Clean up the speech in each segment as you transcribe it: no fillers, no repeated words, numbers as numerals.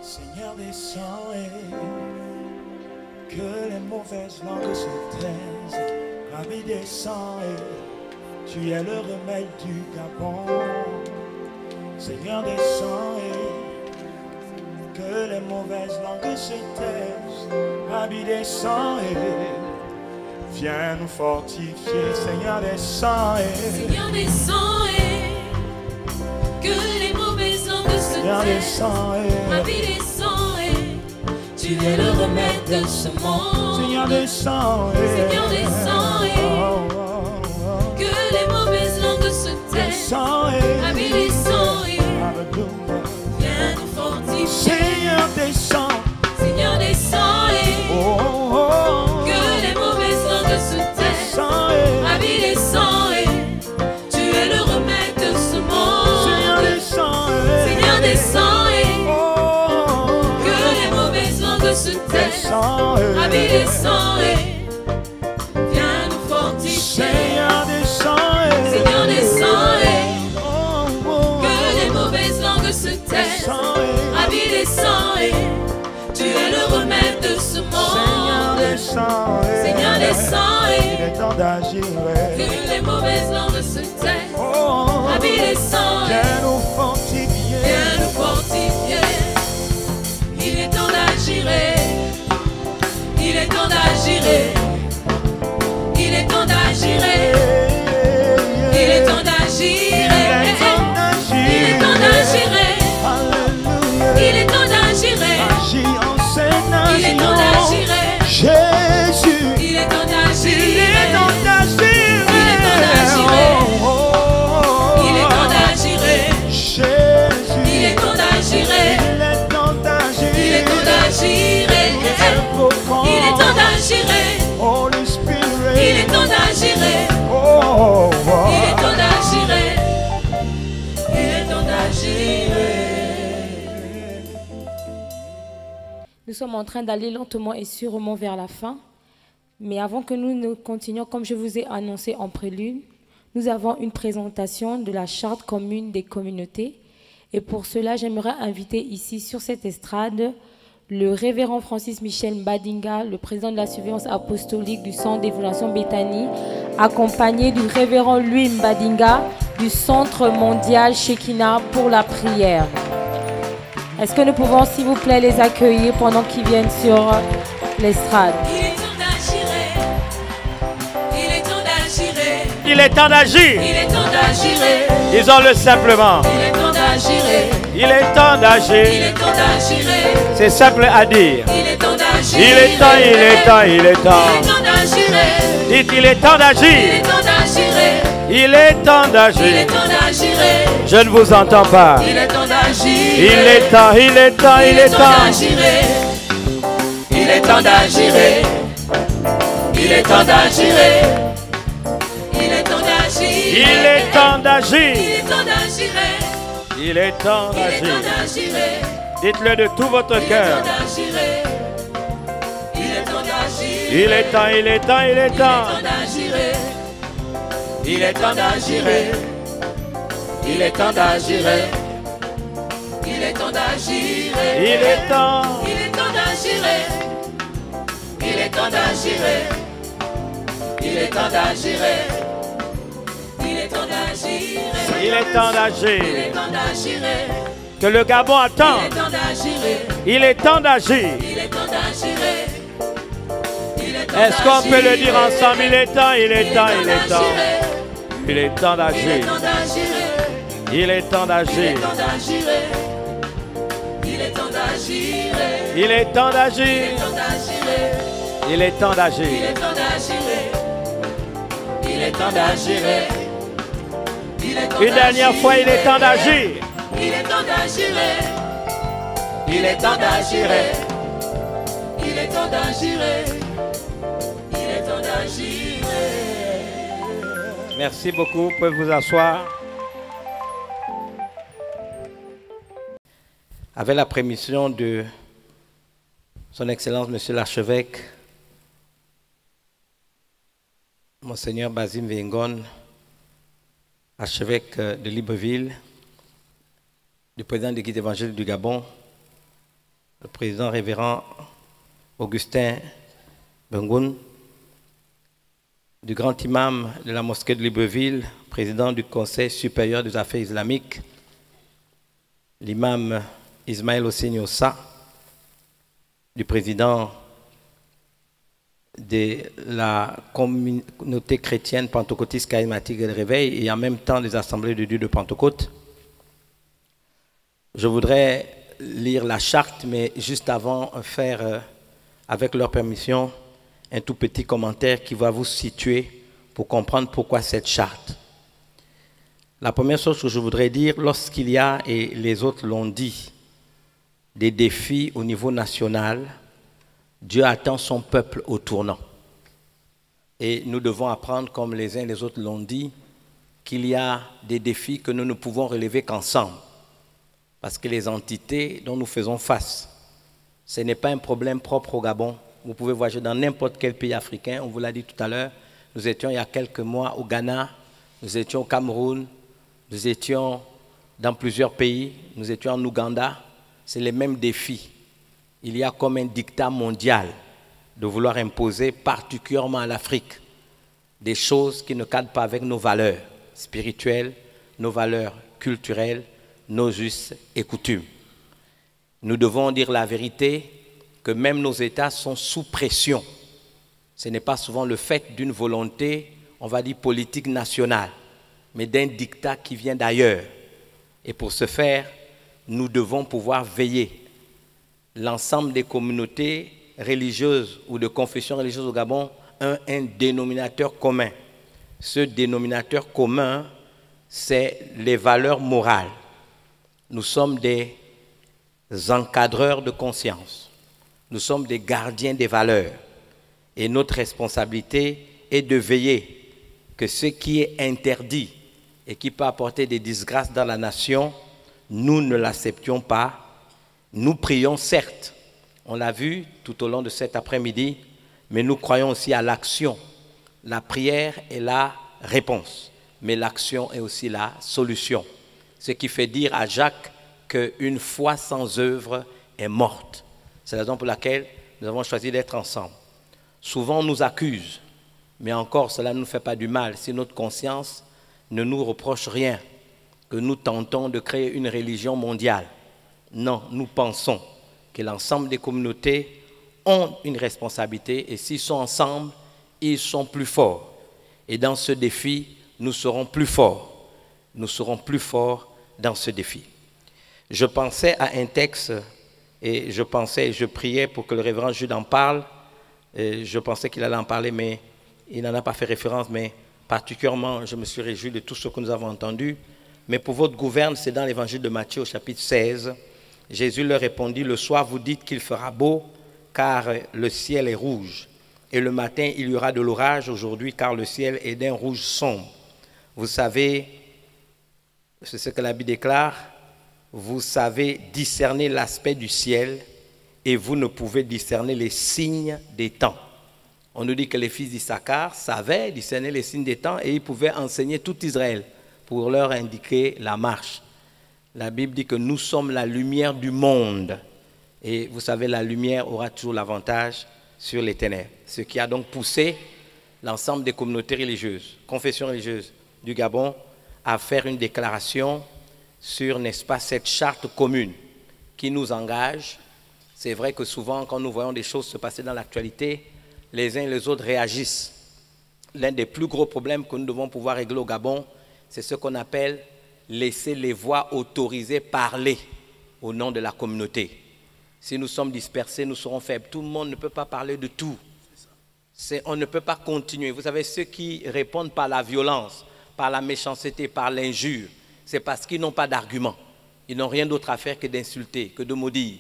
Seigneur descend et que les mauvaises langues se taisent. Rabbi descend et tu es le remède du Gabon. Seigneur descend et que les mauvaises langues se taisent. Rabbi descend et viens nous fortifier. Seigneur descend et Seigneur descend et que les mauvaises langues se Seigneur taisent. descend et Rabbi descend et tu es le remède de ce monde. Seigneur descend et Seigneur descend et que les mauvaises langues se taisent. descend et Rabbi descend et Alléluia. viens nous fortifier. Seigneur descend. Seigneur descend et Oh, oh, oh. que les mauvaises langues se taisent. Descend et Rabbi descend et tu es le remède de ce monde. Seigneur descend et Seigneur descend et oh, que les mauvaises langues se taisent. descend et Rabbi descend et viens nous fortifier. Seigneur descend et Seigneur descend et oh, oh, que les mauvaises langues se taisent. descend et Rabbi descend et tu es le remède de ce Seigneur monde. descend et Seigneur descend il et est temps d'agir que les mauvaises langues se taisent. oh, Rabbi descend et viens nous fortifier viens nous fortifier. Il est temps d'agir. Il est temps d'agir. Il est temps d'agir. Il est temps d'agir. Il est temps d'agir. Alléluia. Il est temps d'agir. Agis en cette Il est temps nation. d'agir. Jésus, Il est temps d'agir. il est temps d'agir. Il est temps d'agir. Oh, oh, oh. Il est temps d'agir. Jésus, Il est temps d'agir. il est temps d'agir. Il est temps d'agir. Il est temps d'agir. Holy Spirit. Il est temps d'agir. Oh, oh, oh. Il est temps d'agir. Il est temps d'agir. Nous sommes en train d'aller lentement et sûrement vers la fin. Mais avant que nous continuions, comme je vous ai annoncé en prélude, nous avons une présentation de la charte commune des communautés. Et pour cela, j'aimerais inviter ici sur cette estrade le révérend Francis Michel Mbadinga, le président de la surveillance apostolique du Centre d'évaluation Béthanie, accompagné du révérend Louis Mbadinga du Centre mondial Shekinah pour la prière. Est-ce que nous pouvons, s'il vous plaît, les accueillir pendant qu'ils viennent sur l'estrade? Il est temps d'agir. Il est temps d'agir. Il est temps d'agir. Il est temps d'agir. Disons-le simplement. Il est temps d'agir. Il est temps Il d'agir. est temps d'agir. C'est simple à dire. Il est temps d'agir. Il est temps, il est temps, il est Il est temps. temps d'agir. Dites, il est temps Il d'agir. est temps d'agir. Il est temps Il est d'agir. temps d'agir. Je ne vous entends pas. Il est temps d'agir. Il est temps, il est temps, il est temps. d'agir. Il est temps d'agir. Il est temps d'agir. Il est temps d'agir. Il est temps d'agir. Il est temps d'agir. Il est temps Il est temps d'agir. d'agir. Dites-le de tout votre Il est cœur. temps d'agir. Il est temps d'agir. Il est temps, il est temps, il est Il est temps. temps d'agir. Il est temps d'agir. Il est temps d'agir. Il est temps d'agir. Il est temps. Il est temps d'agir. Il est temps d'agir. Il est temps d'agir. Il est temps d'agir. Il est temps Il d'agir. est temps d'agir. Que le Gabon Il attend. est temps d'agir. Il est temps d'agir. Il est temps d'agir. Il est temps Est-ce qu'on peut le dire d'agir. ensemble? Il est temps, il est temps, il est temps. d'agir. Il est temps Il est d'agir. temps d'agir. Il est temps Il est d'agir. temps d'agir. Il est temps d'agir. Il est temps d'agir. Il est temps d'agir. Il est temps d'agir. Il est temps d'agir. Il est temps Une dernière d'agir. fois, il est temps d'agir. Il est temps d'agir. Il est temps d'agir. Il est temps d'agir. Il est temps d'agir. Merci beaucoup. Vous pouvez vous asseoir. Avec la permission de Son Excellence, Monsieur l'Archevêque, Monseigneur Basim Vengon, archevêque de Libreville, du président de l'Église évangélique du Gabon, le président révérend Augustin Bengoun, du grand imam de la mosquée de Libreville, président du Conseil supérieur des affaires islamiques, l'imam Ismaël Osseni Ossa, du président de la communauté chrétienne pentecôtiste charismatique et de réveil et en même temps des assemblées de Dieu de Pentecôte. Je voudrais lire la charte, mais juste avant faire, avec leur permission, un tout petit commentaire qui va vous situer pour comprendre pourquoi cette charte. La première chose que je voudrais dire, lorsqu'il y a, et les autres l'ont dit, des défis au niveau national, Dieu attend son peuple au tournant. Et nous devons apprendre, comme les uns et les autres l'ont dit, qu'il y a des défis que nous ne pouvons relever qu'ensemble. Parce que les entités dont nous faisons face, ce n'est pas un problème propre au Gabon. Vous pouvez voyager dans n'importe quel pays africain, on vous l'a dit tout à l'heure. Nous étions il y a quelques mois au Ghana, nous étions au Cameroun, nous étions dans plusieurs pays, nous étions en Ouganda. C'est les mêmes défis. Il y a comme un dictat mondial de vouloir imposer particulièrement à l'Afrique des choses qui ne cadrent pas avec nos valeurs spirituelles, nos valeurs culturelles, nos us et coutumes. Nous devons dire la vérité que même nos États sont sous pression. Ce n'est pas souvent le fait d'une volonté, on va dire politique nationale, mais d'un dictat qui vient d'ailleurs. Et pour ce faire, nous devons pouvoir veiller. L'ensemble des communautés religieuses ou de confessions religieuses au Gabon ont un dénominateur commun. Ce dénominateur commun, c'est les valeurs morales. Nous sommes des encadreurs de conscience. Nous sommes des gardiens des valeurs. Et notre responsabilité est de veiller que ce qui est interdit et qui peut apporter des disgrâces dans la nation, nous ne l'acceptions pas. Nous prions certes, on l'a vu tout au long de cet après-midi, mais nous croyons aussi à l'action. La prière est la réponse, mais l'action est aussi la solution. Ce qui fait dire à Jacques qu'une foi sans œuvre est morte. C'est la raison pour laquelle nous avons choisi d'être ensemble. Souvent on nous accuse, mais encore cela ne nous fait pas du mal si notre conscience ne nous reproche rien, que nous tentons de créer une religion mondiale. Non, nous pensons que l'ensemble des communautés ont une responsabilité et s'ils sont ensemble, ils sont plus forts. Et dans ce défi, nous serons plus forts. Nous serons plus forts dans ce défi. Je pensais à un texte et je priais pour que le révérend Jude en parle. Et je pensais qu'il allait en parler, mais il n'en a pas fait référence. Mais particulièrement, je me suis réjoui de tout ce que nous avons entendu. Mais pour votre gouverne, c'est dans l'évangile de Matthieu au chapitre 16. Jésus leur répondit, le soir vous dites qu'il fera beau, car le ciel est rouge. Et le matin, il y aura de l'orage aujourd'hui, car le ciel est d'un rouge sombre. Vous savez, c'est ce que la Bible déclare, vous savez discerner l'aspect du ciel et vous ne pouvez discerner les signes des temps. On nous dit que les fils d'Issachar savaient discerner les signes des temps et ils pouvaient enseigner tout Israël pour leur indiquer la marche. La Bible dit que nous sommes la lumière du monde. Et vous savez, la lumière aura toujours l'avantage sur les ténèbres. Ce qui a donc poussé l'ensemble des communautés religieuses, confessions religieuses du Gabon, à faire une déclaration sur, n'est-ce pas, cette charte commune qui nous engage. C'est vrai que souvent, quand nous voyons des choses se passer dans l'actualité, les uns et les autres réagissent. L'un des plus gros problèmes que nous devons pouvoir régler au Gabon, c'est ce qu'on appelle laisser les voix autorisées parler au nom de la communauté. Si nous sommes dispersés, nous serons faibles. Tout le monde ne peut pas parler de tout. On ne peut pas continuer. Vous savez, ceux qui répondent par la violence, par la méchanceté, par l'injure, c'est parce qu'ils n'ont pas d'argument. Ils n'ont rien d'autre à faire que d'insulter, que de maudire.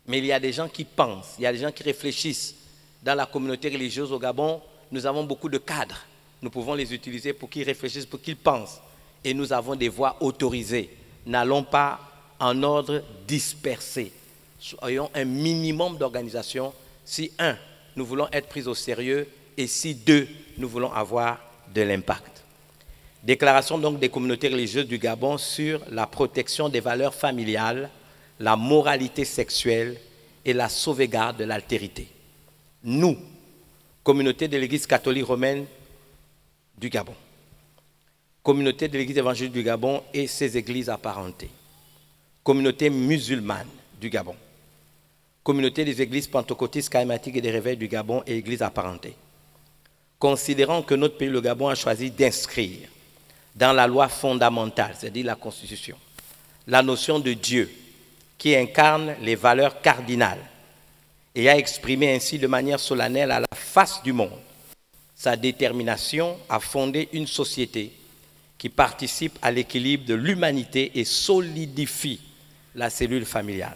Mais il y a des gens qui pensent, il y a des gens qui réfléchissent. Dans la communauté religieuse au Gabon, nous avons beaucoup de cadres. Nous pouvons les utiliser pour qu'ils réfléchissent, pour qu'ils pensent. Et nous avons des voix autorisées. N'allons pas en ordre dispersé. Soyons un minimum d'organisation. Si, un, nous voulons être pris au sérieux, et si, deux, nous voulons avoir de l'impact. Déclaration donc des communautés religieuses du Gabon sur la protection des valeurs familiales, la moralité sexuelle et la sauvegarde de l'altérité. Nous, communauté de l'Église catholique romaine du Gabon, communauté de l'Église évangélique du Gabon et ses églises apparentées, communauté musulmane du Gabon, communauté des églises pentecôtistes, charismatiques et des réveils du Gabon et églises apparentées, considérant que notre pays, le Gabon, a choisi d'inscrire dans la loi fondamentale, c'est-à-dire la Constitution, la notion de Dieu qui incarne les valeurs cardinales et a exprimé ainsi de manière solennelle à la face du monde sa détermination à fonder une société qui participe à l'équilibre de l'humanité et solidifie la cellule familiale.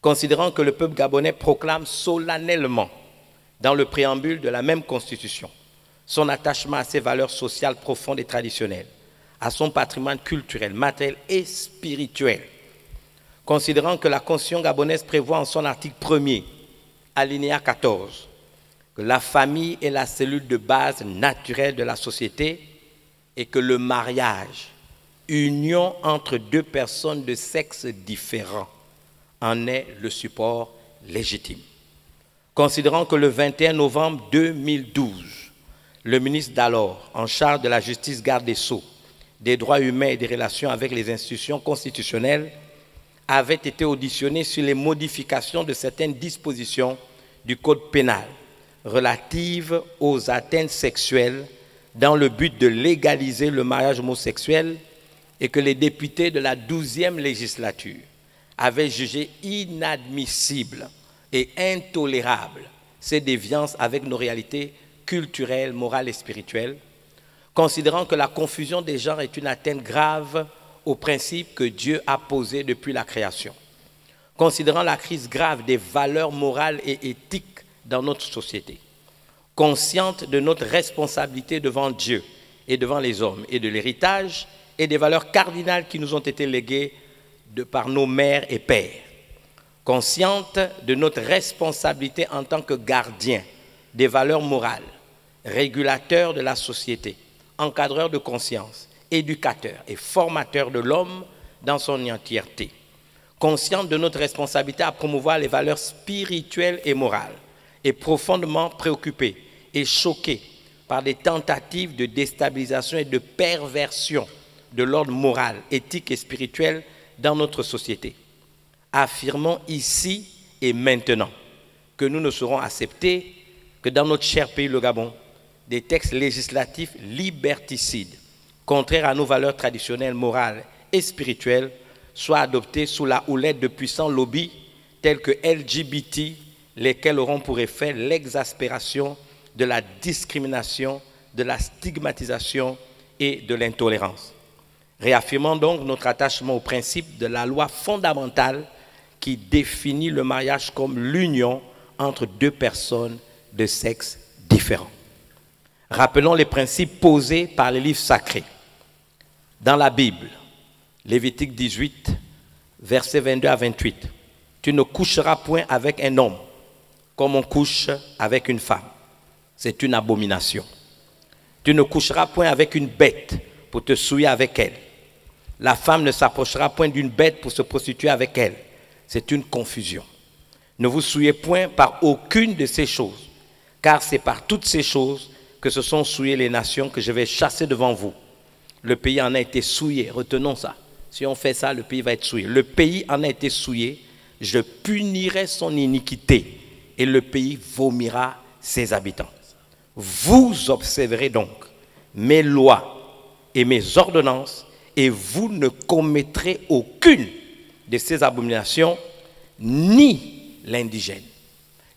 Considérant que le peuple gabonais proclame solennellement dans le préambule de la même Constitution son attachement à ses valeurs sociales profondes et traditionnelles, à son patrimoine culturel, matériel et spirituel. Considérant que la Constitution gabonaise prévoit en son article 1er, alinéa 14, que la famille est la cellule de base naturelle de la société et que le mariage, union entre deux personnes de sexe différent, en est le support légitime. Considérant que le 21 novembre 2012, le ministre d'alors, en charge de la justice, garde des Sceaux, des droits humains et des relations avec les institutions constitutionnelles, avait été auditionné sur les modifications de certaines dispositions du Code pénal relatives aux atteintes sexuelles dans le but de légaliser le mariage homosexuel et que les députés de la 12e législature avaient jugé inadmissible et intolérable ces déviances avec nos réalités culturelles, morales et spirituelles, considérant que la confusion des genres est une atteinte grave aux principes que Dieu a posés depuis la création, considérant la crise grave des valeurs morales et éthiques dans notre société, consciente de notre responsabilité devant Dieu et devant les hommes et de l'héritage et des valeurs cardinales qui nous ont été léguées par nos mères et pères, consciente de notre responsabilité en tant que gardiens des valeurs morales, régulateurs de la société, encadreurs de conscience, éducateurs et formateurs de l'homme dans son entièreté, consciente de notre responsabilité à promouvoir les valeurs spirituelles et morales, et profondément préoccupés et choqués par des tentatives de déstabilisation et de perversion de l'ordre moral, éthique et spirituel dans notre société. Affirmons ici et maintenant que nous ne serons acceptés que dans notre cher pays, le Gabon, des textes législatifs liberticides, contraires à nos valeurs traditionnelles, morales et spirituelles, soient adoptés sous la houlette de puissants lobbies tels que LGBT, lesquels auront pour effet l'exaspération de la discrimination, de la stigmatisation et de l'intolérance. Réaffirmons donc notre attachement au principe de la loi fondamentale qui définit le mariage comme l'union entre deux personnes de sexe différents. Rappelons les principes posés par les livres sacrés. Dans la Bible, Lévitique 18, versets 22 à 28, « Tu ne coucheras point avec un homme comme on couche avec une femme. C'est une abomination. Tu ne coucheras point avec une bête pour te souiller avec elle. La femme ne s'approchera point d'une bête pour se prostituer avec elle. C'est une confusion. Ne vous souillez point par aucune de ces choses, car c'est par toutes ces choses que se sont souillées les nations que je vais chasser devant vous. Le pays en a été souillé. Retenons ça. Si on fait ça, le pays va être souillé. Le pays en a été souillé. Je punirai son iniquité et le pays vomira ses habitants. Vous observerez donc mes lois et mes ordonnances et vous ne commettrez aucune de ces abominations, ni l'indigène,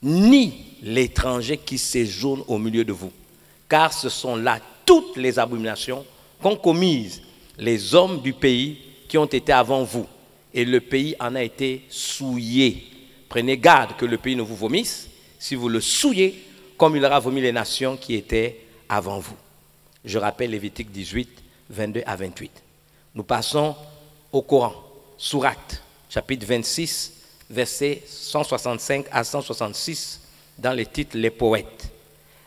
ni l'étranger qui séjourne au milieu de vous. Car ce sont là toutes les abominations qu'ont commises les hommes du pays qui ont été avant vous. Et le pays en a été souillé. Prenez garde que le pays ne vous vomisse si vous le souillez comme il aura vomi les nations qui étaient avant vous. Je rappelle Lévitique 18, 22 à 28. Nous passons au Coran, Sourate, chapitre 26, versets 165 à 166, dans les titres Les Poètes.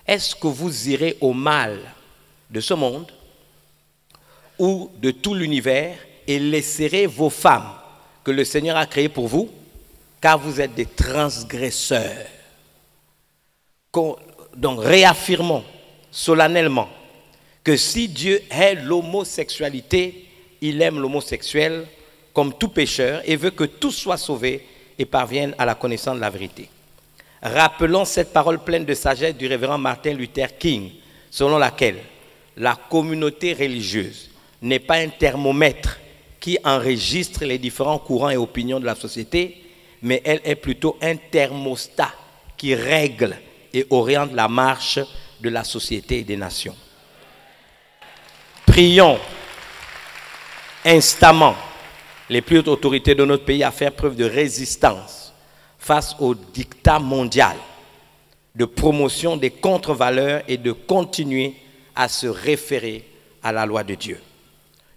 Est-ce que vous irez au mal de ce monde ou de tout l'univers et laisserez vos femmes que le Seigneur a créées pour vous? car vous êtes des transgresseurs. Donc réaffirmons solennellement que si Dieu est l'homosexualité, il aime l'homosexuel comme tout pécheur et veut que tous soient sauvés et parviennent à la connaissance de la vérité. Rappelons cette parole pleine de sagesse du révérend Martin Luther King, selon laquelle la communauté religieuse n'est pas un thermomètre qui enregistre les différents courants et opinions de la société, mais elle est plutôt un thermostat qui règle et oriente la marche de la société et des nations. Prions instamment les plus hautes autorités de notre pays à faire preuve de résistance face au dictat mondial de promotion des contre-valeurs et de continuer à se référer à la loi de Dieu.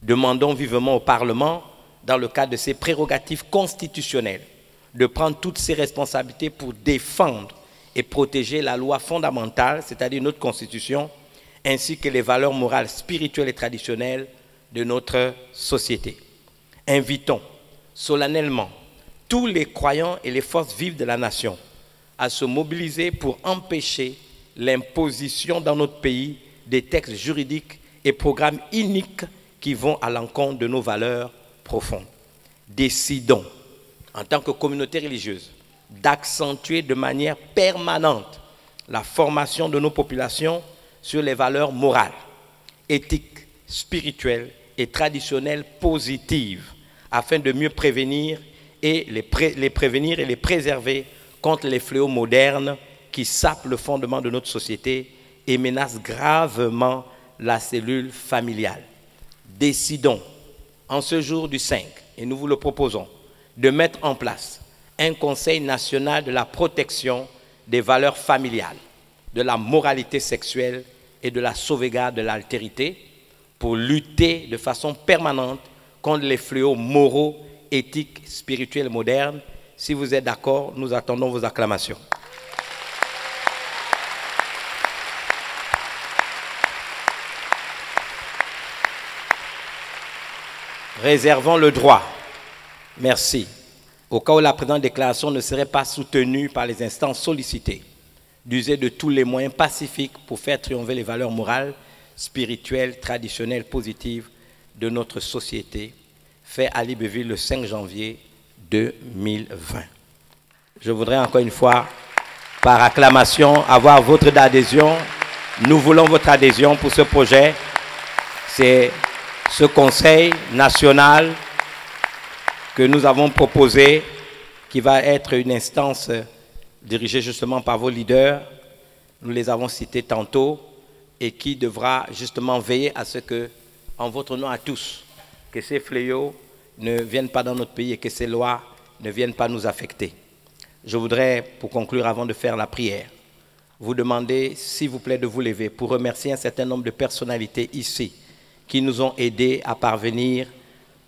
Demandons vivement au Parlement, dans le cadre de ses prérogatives constitutionnelles, de prendre toutes ses responsabilités pour défendre et protéger la loi fondamentale, c'est-à-dire notre Constitution, ainsi que les valeurs morales, spirituelles et traditionnelles de notre société. Invitons solennellement tous les croyants et les forces vives de la nation à se mobiliser pour empêcher l'imposition dans notre pays des textes juridiques et programmes iniques qui vont à l'encontre de nos valeurs profondes. Décidons, en tant que communauté religieuse, d'accentuer de manière permanente la formation de nos populations sur les valeurs morales, éthiques, spirituelles et traditionnelles positives, afin de mieux prévenir et les prévenir et les préserver contre les fléaux modernes qui sapent le fondement de notre société et menacent gravement la cellule familiale. Décidons, en ce jour du 5, et nous vous le proposons, de mettre en place un Conseil national de la protection des valeurs familiales, de la moralité sexuelle et de la sauvegarde de l'altérité pour lutter de façon permanente contre les fléaux moraux, éthiques, spirituels modernes. Si vous êtes d'accord, nous attendons vos acclamations. Réservons le droit, merci, au cas où la présente déclaration ne serait pas soutenue par les instances sollicitées, d'user de tous les moyens pacifiques pour faire triompher les valeurs morales, spirituelles, traditionnelles, positives de notre société, fait à Libreville le 5 janvier 2020. Je voudrais encore une fois, par acclamation, avoir votre adhésion. Nous voulons votre adhésion pour ce projet. C'est ce Conseil national que nous avons proposé, qui va être une instance dirigée justement par vos leaders, nous les avons cités tantôt, et qui devra justement veiller à ce que, en votre nom à tous, que ces fléaux ne viennent pas dans notre pays et que ces lois ne viennent pas nous affecter. Je voudrais, pour conclure, avant de faire la prière, vous demander, s'il vous plaît, de vous lever pour remercier un certain nombre de personnalités ici qui nous ont aidés à parvenir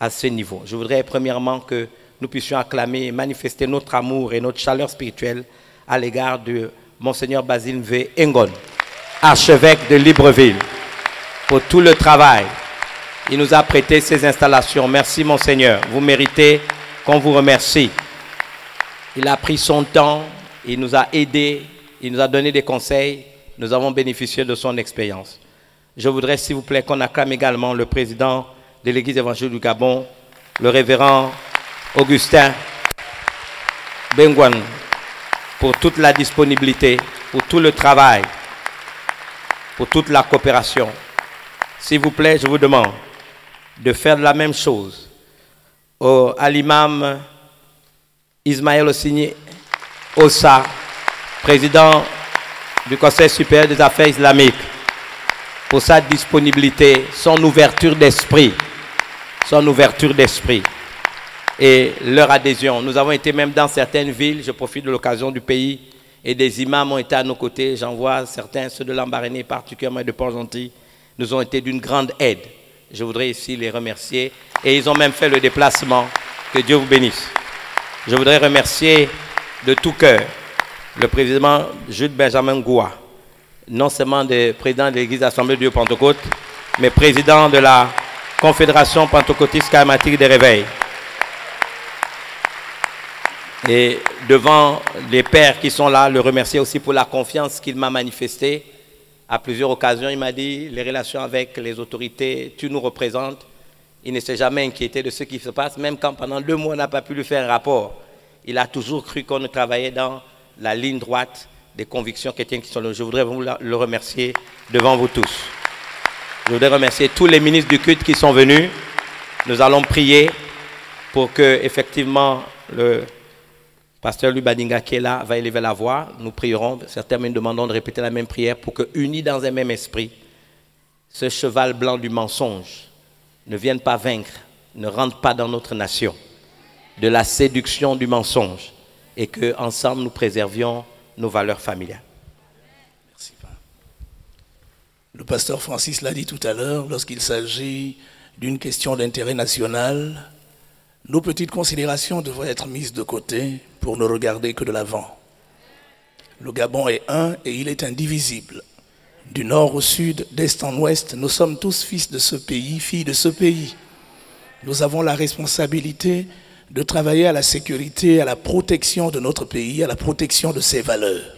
à ce niveau. Je voudrais premièrement que nous puissions acclamer et manifester notre amour et notre chaleur spirituelle à l'égard de Monseigneur Basile V. Engon, archevêque de Libreville, pour tout le travail. Il nous a prêté ces installations. Merci Monseigneur, vous méritez qu'on vous remercie. Il a pris son temps, il nous a aidés, il nous a donné des conseils, nous avons bénéficié de son expérience. Je voudrais s'il vous plaît qu'on acclame également le président de l'Église évangélique du Gabon, le révérend Augustin Bengwan, pour toute la disponibilité, pour tout le travail, pour toute la coopération. S'il vous plaît, je vous demande de faire la même chose à l'imam Ismaël Osigny Ossa, président du Conseil supérieur des affaires islamiques, pour sa disponibilité, son ouverture d'esprit et leur adhésion. Nous avons été même dans certaines villes, je profite de l'occasion du pays, et des imams ont été à nos côtés. J'en vois certains, ceux de Lambaréné, particulièrement et de Port-Gentil, nous ont été d'une grande aide. Je voudrais ici les remercier. Et ils ont même fait le déplacement. Que Dieu vous bénisse. Je voudrais remercier de tout cœur le président Jules Benjamin Goua, non seulement le président de l'Église Assemblée de Dieu Pentecôte, mais président de la Confédération pentecôtiste charismatique des réveils. Et devant les pères qui sont là, le remercier aussi pour la confiance qu'il m'a manifestée. À plusieurs occasions, il m'a dit, les relations avec les autorités, tu nous représentes. Il ne s'est jamais inquiété de ce qui se passe, même quand pendant 2 mois, on n'a pas pu lui faire un rapport. Il a toujours cru qu'on travaillait dans la ligne droite des convictions chrétiennes qui sont là. Je voudrais vous le remercier devant vous tous. Je voudrais remercier tous les ministres du culte qui sont venus. Nous allons prier pour que, effectivement, le pasteur Lubadinga qui est là va élever la voix. Nous prierons. Certains me demandons de répéter la même prière pour que, unis dans un même esprit, ce cheval blanc du mensonge ne vienne pas vaincre, ne rentre pas dans notre nation, de la séduction du mensonge, et qu'ensemble nous préservions nos valeurs familiales. Merci, Père. Le pasteur Francis l'a dit tout à l'heure, lorsqu'il s'agit d'une question d'intérêt national, nos petites considérations devraient être mises de côté pour ne regarder que de l'avant. Le Gabon est un et il est indivisible. Du nord au sud, d'est en ouest, nous sommes tous fils de ce pays, filles de ce pays. Nous avons la responsabilité de travailler à la sécurité, à la protection de notre pays, à la protection de ses valeurs.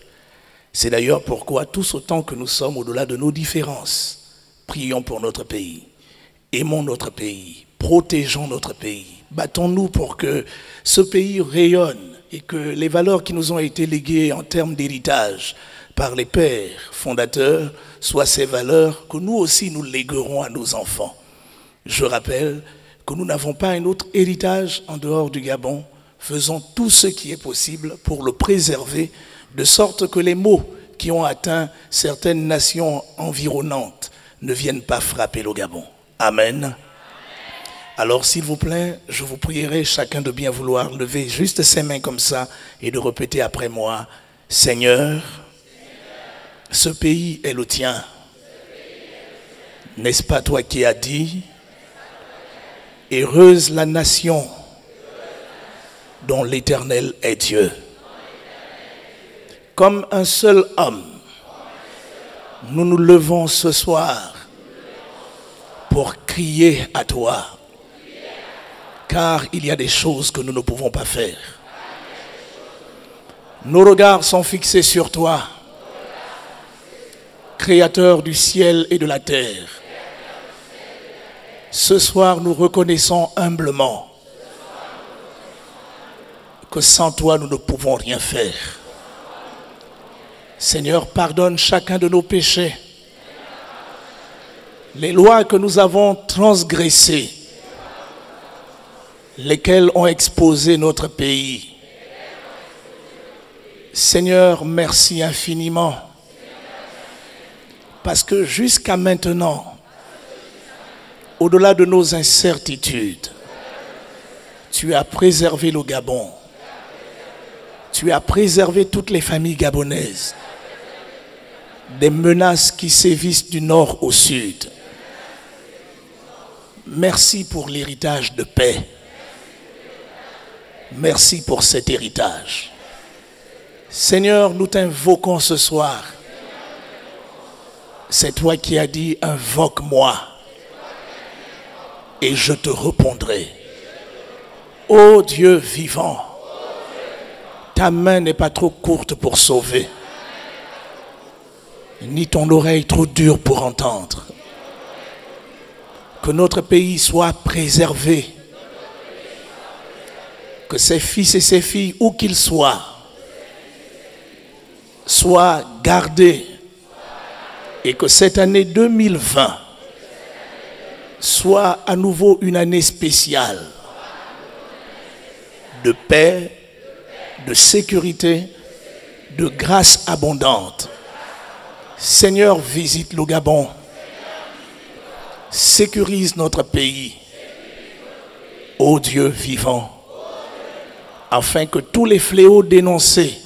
C'est d'ailleurs pourquoi, tous autant que nous sommes au-delà de nos différences, prions pour notre pays, aimons notre pays, protégeons notre pays. Battons-nous pour que ce pays rayonne et que les valeurs qui nous ont été léguées en termes d'héritage par les pères fondateurs soient ces valeurs que nous aussi nous léguerons à nos enfants. Je rappelle que nous n'avons pas un autre héritage en dehors du Gabon. Faisons tout ce qui est possible pour le préserver, de sorte que les maux qui ont atteint certaines nations environnantes ne viennent pas frapper le Gabon. Amen. Alors s'il vous plaît, je vous prierai chacun de bien vouloir lever juste ses mains comme ça et de répéter après moi, Seigneur, ce pays est le tien. N'est-ce pas toi qui as dit, heureuse la nation dont l'Éternel est Dieu. Comme un seul homme, nous nous levons ce soir pour crier à toi, car il y a des choses que nous ne pouvons pas faire. Nos regards sont fixés sur toi, Créateur du ciel et de la terre. Ce soir, nous reconnaissons humblement que sans toi, nous ne pouvons rien faire. Seigneur, pardonne chacun de nos péchés. Les lois que nous avons transgressées, lesquelles ont exposé notre pays. Seigneur, merci infiniment. Parce que jusqu'à maintenant, au-delà de nos incertitudes, tu as préservé le Gabon. Tu as préservé toutes les familles gabonaises des menaces qui sévissent du nord au sud. Merci pour l'héritage de paix. Merci pour cet héritage. Seigneur, nous t'invoquons ce soir. C'est toi qui as dit, invoque-moi et je te répondrai. Ô Dieu vivant, ta main n'est pas trop courte pour sauver, ni ton oreille trop dure pour entendre. Que notre pays soit préservé, que ses fils et ses filles, où qu'ils soient gardés, et que cette année 2020 soit à nouveau une année spéciale de paix, de sécurité, de grâce abondante. Seigneur, visite le Gabon, sécurise notre pays, ô Dieu vivant, afin que tous les fléaux dénoncés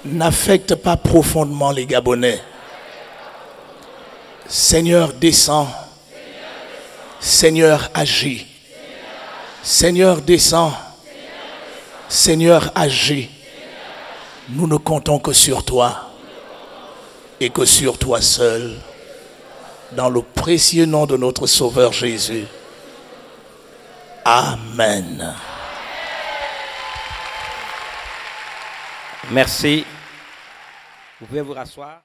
n'affectent pas profondément les Gabonais. Seigneur, descends. Seigneur, agis. Seigneur, descends. Seigneur, agis. Nous ne comptons que sur toi et que sur toi seul, dans le précieux nom de notre Sauveur Jésus. Amen. Merci. Vous pouvez vous rasseoir.